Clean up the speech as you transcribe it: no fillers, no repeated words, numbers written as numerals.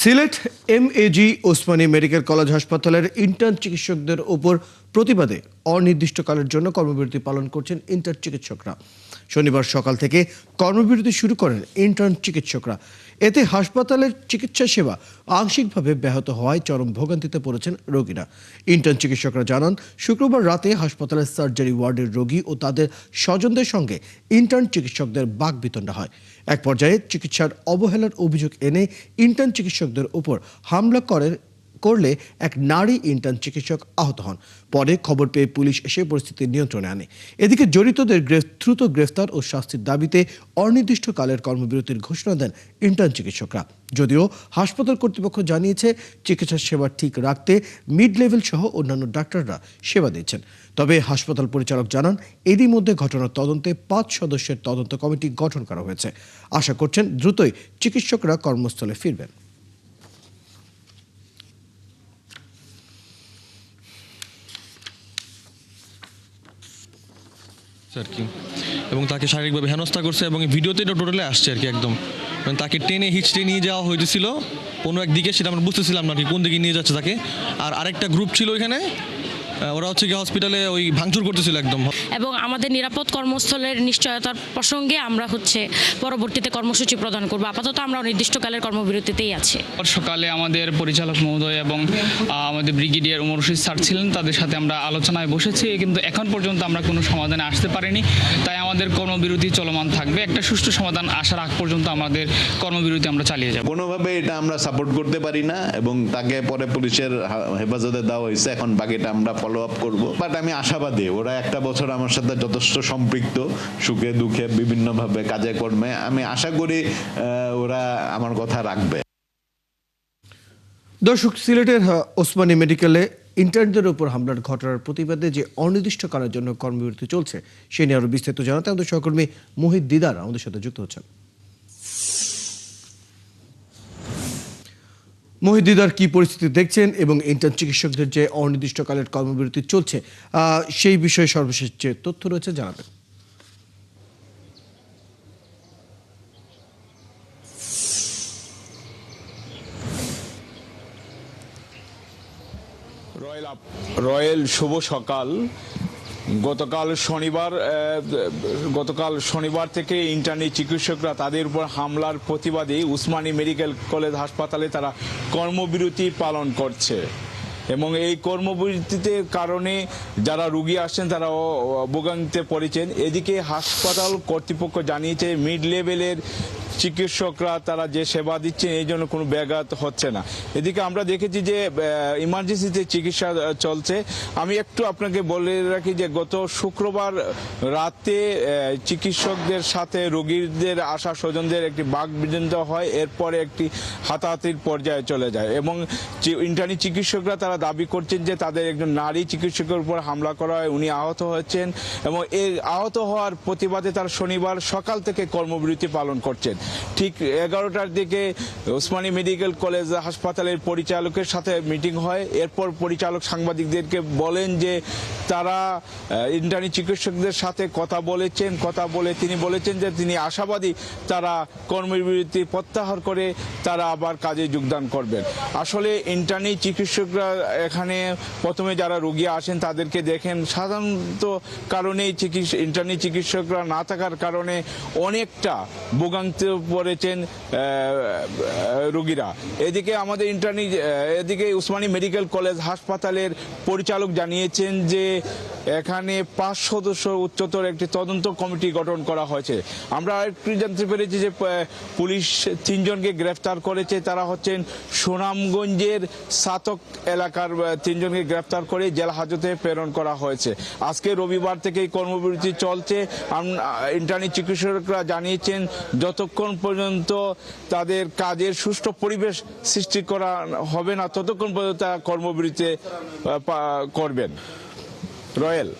Sylhet MAG Osmani medical college হাসপাতালের intern চিকিৎসকদের উপর প্রতিবাদে অনির্দিষ্টকালের জন্য কর্মবিরতি পালন করছেন ইন্টার্ন চিকিৎসকরা। শনিবার সকাল থেকে কর্মবিরতি শুরু করেন ইন্টার্ন চিকিৎসকরা। এতে হাসপাতালের চিকিৎসা সেবা আংশিকভাবে ব্যাহত হওয়ায় চরম ভোগান্তিতে পড়েছেন রোগীরা। ইন্টার্ন চিকিৎসকরা জানান, শুক্রবার রাতে হাসপাতালের সার্জারি ওয়ার্ডের রোগী ও তাদের স্বজনদের সঙ্গে ইন্টার্ন চিকিৎসকদের বাকবিতণ্ডা হয়। এক পর্যায়ে চিকিৎসার অবহেলার অভিযোগ এনে ইন্টার্ন চিকিৎসকদের উপর হামলা করলে এক নারী ইন্টার্ন চিকিৎসক আহত হন। পরে খবর পেয়ে পুলিশ এসে পরিস্থিতি নিয়ন্ত্রণে আনে। এদিকে জড়িতদের দ্রুত গ্রেফতার ও শাস্তির দাবিতে অনির্দিষ্টকালের কর্মবিরতির ঘোষণা দেন ইন্টার্ন চিকিৎসকরা। যদিও হাসপাতাল কর্তৃপক্ষ জানিয়েছে, চিকিৎসা সেবা ঠিক রাখতে মিড লেভেল সহ অন্যান্য ডাক্তাররা সেবা দিচ্ছেন। তবে হাসপাতাল পরিচালক জানান, এরই মধ্যে ঘটনার তদন্তে 5 সদস্যের তদন্ত কমিটি গঠন করা হয়েছে। আশা করছেন দ্রুতই চিকিৎসকরা কর্মস্থলে ফিরবেন। আর কি এবং তাকে শারীরিকভাবে হেনস্থা করছে এবং ভিডিওতে এটা টোটালি আসছে আর কি একদম তাকে টেনে হিচড়ে নিয়ে যাওয়া হয়েছিল কোনো একদিকে, সেটা আমরা বুঝতেছিলাম না কোন দিকে নিয়ে যাচ্ছে তাকে। আর আরেকটা গ্রুপ ছিল ওইখানে, ওরা হচ্ছে কি হসপিটালে ওই ভাঙচুর করতেছিল একদম। এবং আমাদের নিরাপদ কর্মস্থলের নিশ্চয়তার প্রসঙ্গে আমরা পরবর্তীতে কর্মসূচি প্রদান করব। আপাতত আমরা অনির্দিষ্টকালের কর্মবিরতিতেই আছি। সকালে আমাদের পরিচালক মহোদয় এবং আমাদের ব্রিগেডিয়ার ওমর রশিদ স্যার ছিলেন, তাদের সাথে আমরা আলোচনায় বসেছি, কিন্তু এখন পর্যন্ত আমরা কোনো সমাধানে আসতে পারিনি। তাই আমাদের কর্মবিরতি চলমান থাকবে। একটা সুষ্ঠু সমাধান আসার আগ পর্যন্ত আমাদের কর্মবিরতি আমরা চালিয়ে যাব। কোনোভাবে এটা আমরা সাপোর্ট করতে পারি না এবং তাকে পরে পুলিশের হেফাজতে দেওয়া হয়েছে। এখন বাকিটা আমরা ফলো আপ করব। বাট আমি আশাবাদী, ওরা একটা বছর আমার সাথে যথেষ্ট সম্পৃক্ত, সুখে দুঃখে বিভিন্নভাবে কাজে কর্মে। আমি আশা করি ওরা আমার কথা রাখবে। দর্শক, সিলেটের ওসমানী মেডিকেলে ইন্টার্নদের উপর হামলার ঘটনার প্রতিবাদে যে অনির্দিষ্টকালের জন্য কর্মবিরতি চলছে, সে নিয়ে আরো বিস্তারিত জানাতে আমাদের সহকর্মী মোহিত দিদার আমাদের সাথে যুক্ত হচ্ছেন। মোহিত দিদার, কি পরিস্থিতি দেখছেন এবং ইন্টার্ন চিকিৎসকদের যে অনির্দিষ্টকালের কর্মবিরতি চলছে সেই বিষয়ে সর্বশেষ যে তথ্য রয়েছে জানাবেন। রয়েল শুভ সকাল। গতকাল শনিবার থেকে ইন্টার্নি চিকিৎসকরা তাদের উপর হামলার প্রতিবাদে উসমানী মেডিকেল কলেজ হাসপাতালে তারা কর্মবিরতি পালন করছে এবং এই কর্মবিরতিতে কারণে যারা রোগী আসছেন তারা ভোগান্তিতে পড়েছেন। এদিকে হাসপাতাল কর্তৃপক্ষ জানিয়েছে, মিড লেভেলের চিকিৎসকরা তারা যে সেবা দিচ্ছেন এই জন্য কোনো ব্যাঘাত হচ্ছে না। এদিকে আমরা দেখেছি যে ইমার্জেন্সিতে চিকিৎসা চলছে। আমি একটু আপনাকে বলে রাখি যে গত শুক্রবার রাতে চিকিৎসকদের সাথে রোগীদের আশা স্বজনদের একটি বাকবিতণ্ডা হয়, এরপরে একটি হাতাহাতির পর্যায়ে চলে যায় এবং ইন্টার্নি চিকিৎসকরা তারা দাবি করছেন যে তাদের একজন নারী চিকিৎসকের উপর হামলা করা হয়, উনি আহত হয়েছেন এবং এই আহত হওয়ার প্রতিবাদে তারা শনিবার সকাল থেকে কর্মবিরতি পালন করছেন। ঠিক 11টার দিকে ওসমানী মেডিকেল কলেজ হাসপাতালের পরিচালকের সাথে মিটিং হয়। এরপর পরিচালক সাংবাদিকদেরকে বলেন যে তারা ইন্টার্নি চিকিৎসকদের সাথে কথা বলে তিনি বলেছেন যে তিনি আশাবাদী তারা কর্মবিরতি প্রত্যাহার করে তারা আবার কাজে যোগদান করবেন। আসলে ইন্টার্নি চিকিৎসকরা এখানে প্রথমে যারা রোগী আসেন তাদেরকে দেখেন, সাধারণত কারণেই ইন্টার্নি চিকিৎসকরা না থাকার কারণে অনেকটা ভোগান্তি পড়েছেন রোগীরা। এদিকে এদিকে উসমানী মেডিকেল কলেজ হাসপাতালের পরিচালক জানিয়েছেন যে এখানে 5 সদস্য উচ্চতর একটি তদন্ত কমিটি গঠন করা হয়েছে। আমরা একটু জানতে পেরেছি যে পুলিশ 3 জনকে গ্রেফতার করেছে। তারা হচ্ছেন সুনামগঞ্জের সাতক এলাকার 3 জনকে গ্রেফতার করে জেল হাজতে প্রেরণ করা হয়েছে। আজকে রবিবার থেকে কর্মবিরতি চলছে। ইন্টার্নি চিকিৎসকরা জানিয়েছেন যতক্ষণ পর্যন্ত তাদের কাজের সুষ্ঠু পরিবেশ সৃষ্টি করা হবে না ততক্ষণ পর্যন্ত কর্মবিরতি করবেন। রয়েল।